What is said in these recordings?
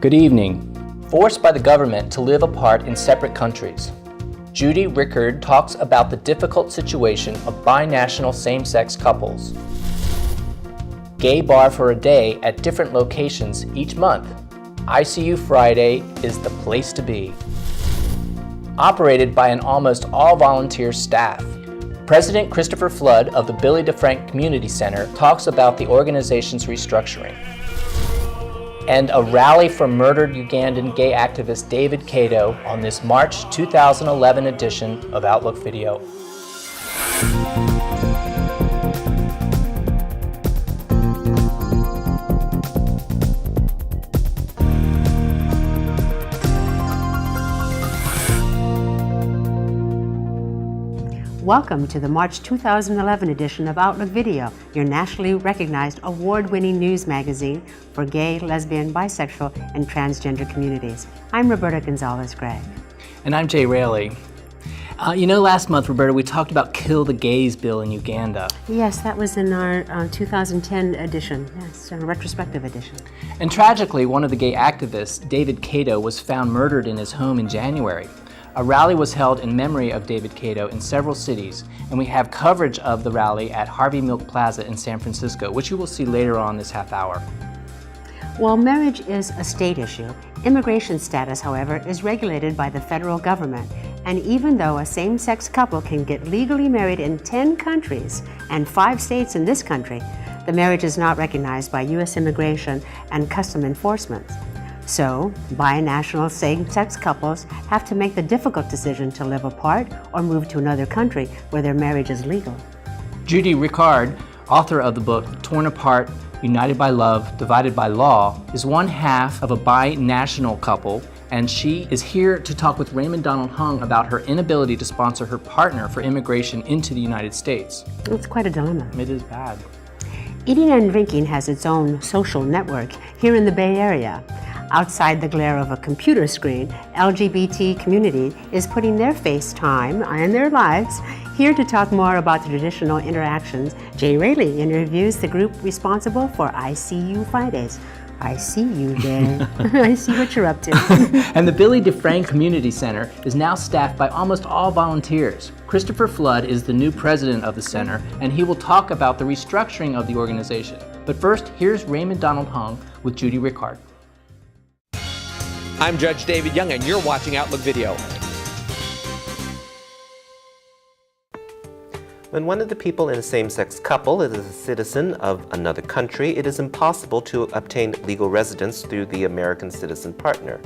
Good evening. Forced by the government to live apart in separate countries, Judy Rickard talks about the difficult situation of binational same-sex couples. Gay bar for a day at different locations each month. ICU Friday is the place to be. Operated by an almost all-volunteer staff. President Christopher Flood of the Billy DeFrank Community Center talks about the organization's restructuring. And a rally for murdered Ugandan gay activist David Kato on this March 2011 edition of Outlook Video. Welcome to the March 2011 edition of Outlook Video, your nationally recognized award-winning news magazine for gay, lesbian, bisexual, and transgender communities. I'm Roberta Gonzalez-Gregg. And I'm Jay Raley. Last month, Roberta, we talked about Kill the Gays bill in Uganda. Yes, that was in our 2010 edition, yes, a retrospective edition. And tragically, one of the gay activists, David Kato, was found murdered in his home in January. A rally was held in memory of David Kato in several cities, and we have coverage of the rally at Harvey Milk Plaza in San Francisco, which you will see later on this half hour. While marriage is a state issue, immigration status, however, is regulated by the federal government. And even though a same-sex couple can get legally married in 10 countries and 5 states in this country, the marriage is not recognized by U.S. Immigration and Custom Enforcement. So, binational same-sex couples have to make the difficult decision to live apart or move to another country where their marriage is legal. Judy Rickard, author of the book Torn Apart, United by Love, Divided by Law, is one half of a binational couple, and she is here to talk with Raymond Donald Hong about her inability to sponsor her partner for immigration into the United States. It's quite a dilemma. It is bad. Eating and drinking has its own social network here in the Bay Area. Outside the glare of a computer screen, LGBT community is putting their face time and their lives. Here to talk more about the traditional interactions, Jay Raley interviews the group responsible for ICU Fridays. I see you there. I see what you're up to. And the Billy DeFrank Community Center is now staffed by almost all volunteers. Christopher Flood is the new president of the center, and he will talk about the restructuring of the organization. But first, here's Raymond Donald Hong with Judy Rickard. I'm Judge David Young, and you're watching Outlook Video. When one of the people in a same-sex couple is a citizen of another country, it is impossible to obtain legal residence through the American citizen partner.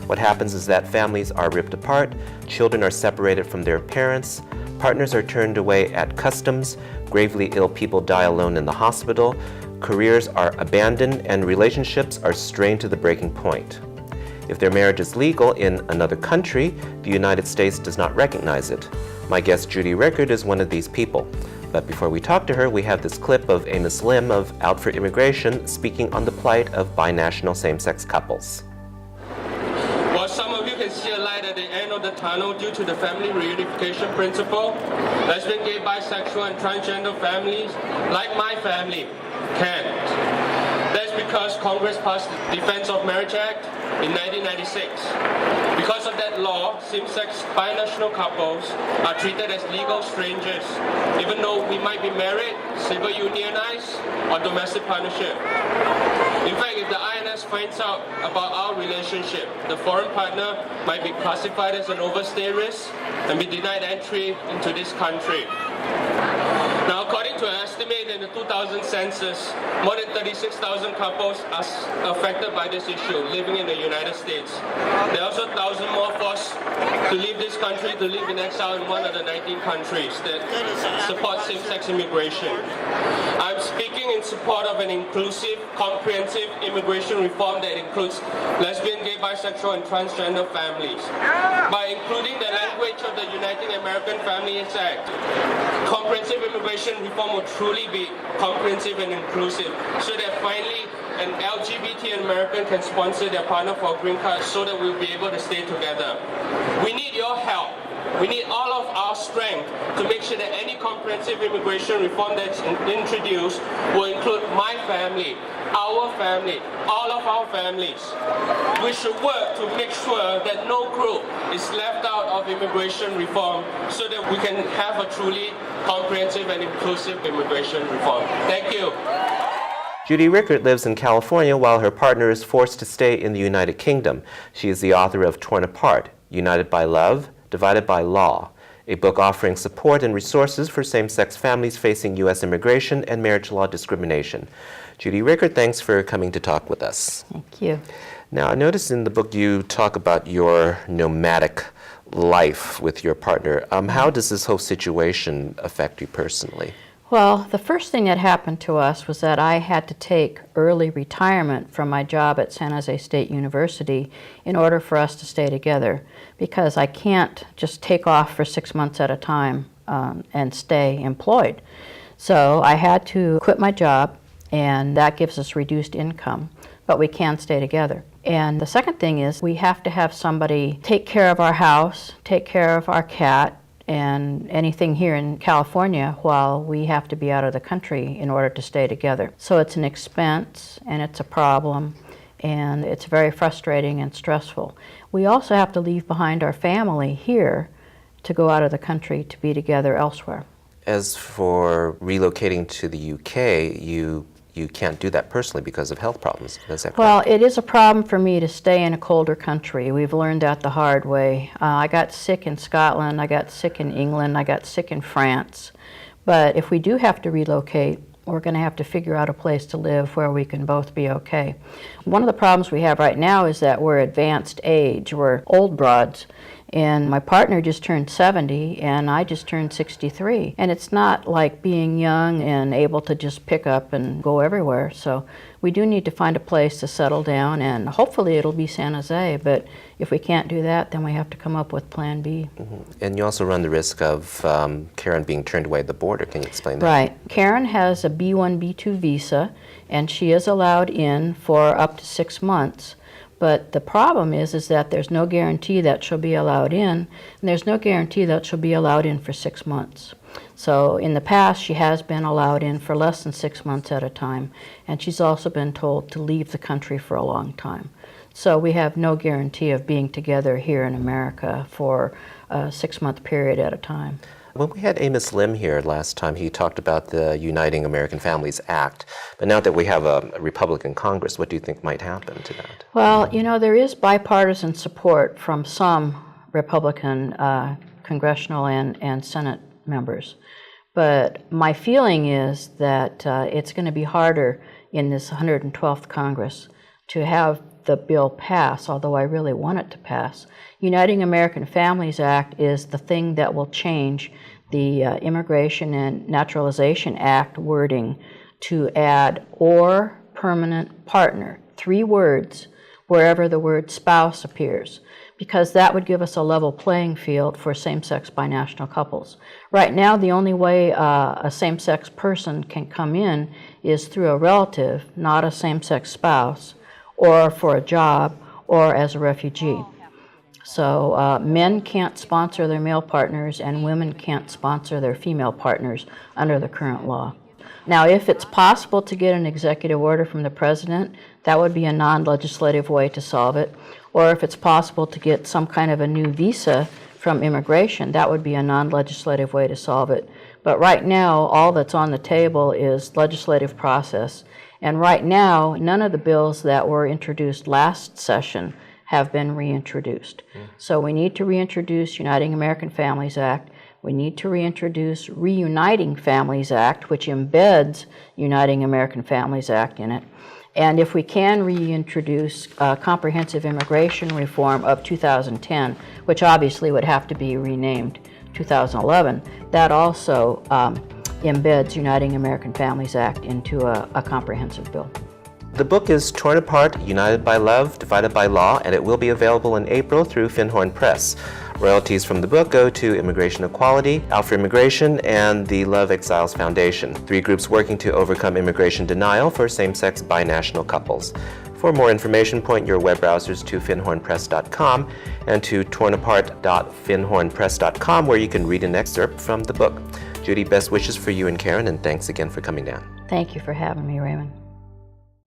What happens is that families are ripped apart, children are separated from their parents, partners are turned away at customs, gravely ill people die alone in the hospital, careers are abandoned, and relationships are strained to the breaking point. If their marriage is legal in another country, the United States does not recognize it. My guest Judy Rickard is one of these people. But before we talk to her, we have this clip of Amos Lim of Out for Immigration speaking on the plight of binational same-sex couples. While some of you can see a light at the end of the tunnel due to the family reunification principle, lesbian, gay, bisexual, and transgender families, like my family, can't. That's because Congress passed the Defense of Marriage Act in 1996. Because of that law, same-sex binational couples are treated as legal strangers, even though we might be married, civil unionized, or domestic partnership. In fact, if the INS finds out about our relationship, the foreign partner might be classified as an overstay risk and be denied entry into this country. Now, according to an estimate in the 2000 census, more than 36,000 couples are affected by this issue living in the United States. There are also 1,000 more forced to leave this country to live in exile in one of the 19 countries that support same-sex immigration. I'm speaking in support of an inclusive, comprehensive immigration reform that includes lesbian, gay, bisexual, and transgender families. By including the language of the Uniting American Families Act, comprehensive immigration reform will truly be comprehensive and inclusive, so that finally an LGBT American can sponsor their partner for a green card so that we'll be able to stay together. We need your help. We need all of our strength to make sure that any comprehensive immigration reform that's introduced will include my family, our family, all of our families. We should work to make sure that no group is left out of immigration reform so that we can have a truly comprehensive and inclusive immigration reform. Thank you. Judy Rickard lives in California while her partner is forced to stay in the United Kingdom. She is the author of Torn Apart, United by Love, Divided by Law, a book offering support and resources for same-sex families facing U.S. immigration and marriage law discrimination. Judy Rickard, thanks for coming to talk with us. Thank you. Now, I noticed in the book you talk about your nomadic life with your partner. How does this whole situation affect you personally? Well, the first thing that happened to us was that I had to take early retirement from my job at San Jose State University in order for us to stay together, because I can't just take off for 6 months at a time and stay employed. So I had to quit my job, and that gives us reduced income, but we can stay together. And the second thing is we have to have somebody take care of our house, take care of our cat, and anything here in California while we have to be out of the country in order to stay together. So it's an expense and it's a problem, and it's very frustrating and stressful. We also have to leave behind our family here to go out of the country to be together elsewhere. As for relocating to the UK, you can't do that personally because of health problems. Is that correct? Well, it is a problem for me to stay in a colder country. We've learned that the hard way. I got sick in Scotland, I got sick in England, I got sick in France. But if we do have to relocate, we're going to have to figure out a place to live where we can both be okay. One of the problems we have right now is that we're advanced age. We're old broads. And my partner just turned 70, and I just turned 63. And it's not like being young and able to just pick up and go everywhere. So we do need to find a place to settle down, and hopefully it'll be San Jose. But if we can't do that, then we have to come up with Plan B. Mm-hmm. And you also run the risk of Karen being turned away at the border. Can you explain that? Right. Karen has a B1, B2 visa, and she is allowed in for up to 6 months. But the problem is that there's no guarantee that she'll be allowed in, and there's no guarantee that she'll be allowed in for 6 months. So in the past, she has been allowed in for less than 6 months at a time, and she's also been told to leave the country for a long time. So we have no guarantee of being together here in America for a 6-month period at a time. When we had Amos Lim here last time, he talked about the Uniting American Families Act. But now that we have a Republican Congress, what do you think might happen to that? Well, you know, there is bipartisan support from some Republican congressional and Senate members. But my feeling is that it's going to be harder in this 112th Congress to have the bill pass, although I really want it to pass. Uniting American Families Act is the thing that will change the Immigration and Naturalization Act wording to add "or permanent partner," 3 words, wherever the word spouse appears, because that would give us a level playing field for same-sex binational couples. Right now, the only way a same-sex person can come in is through a relative, not a same-sex spouse, or for a job, or as a refugee. So men can't sponsor their male partners, and women can't sponsor their female partners under the current law. Now, if it's possible to get an executive order from the president, that would be a non-legislative way to solve it. Or if it's possible to get some kind of a new visa from immigration, that would be a non-legislative way to solve it. But right now, all that's on the table is legislative process. And right now, none of the bills that were introduced last session have been reintroduced. So we need to reintroduce Uniting American Families Act. We need to reintroduce Reuniting Families Act, which embeds Uniting American Families Act in it. And if we can reintroduce comprehensive immigration reform of 2010, which obviously would have to be renamed 2011, that also embeds Uniting American Families Act into a comprehensive bill. The book is Torn Apart, United by Love, Divided by Law, and it will be available in April through Finhorn Press. Royalties from the book go to Immigration Equality, Out for Immigration, and the Love Exiles Foundation, 3 groups working to overcome immigration denial for same-sex binational couples. For more information, point your web browsers to finhornpress.com and to tornapart.finhornpress.com, where you can read an excerpt from the book. Judy, best wishes for you and Karen, and thanks again for coming down. Thank you for having me, Raymond.